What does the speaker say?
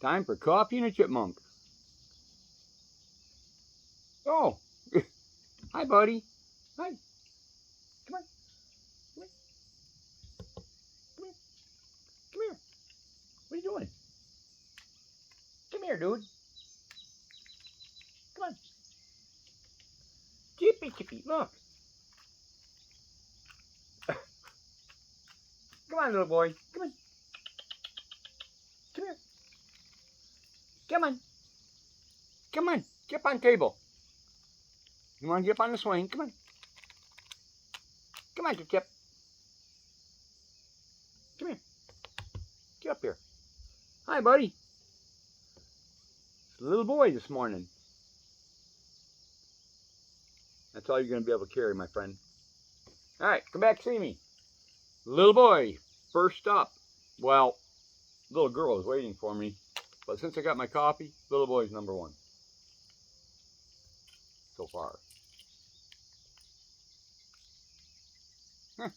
Time for coffee and a chipmunk. Oh, hi, buddy. Hi. Come on. Come here. Come here. Come here. What are you doing? Come here, dude. Come on. Chippy, look. Come on, little boy. Come on. Come here. Come on. Come on. Get on table. You want to get on the swing? Come on. Come on, Chip. Come here. Get up here. Hi, buddy. It's a little boy this morning. That's all you're going to be able to carry, my friend. All right, come back see me. Little boy, first up. Well, little girl is waiting for me. But since I got my coffee, little boy's number one. So far. Huh.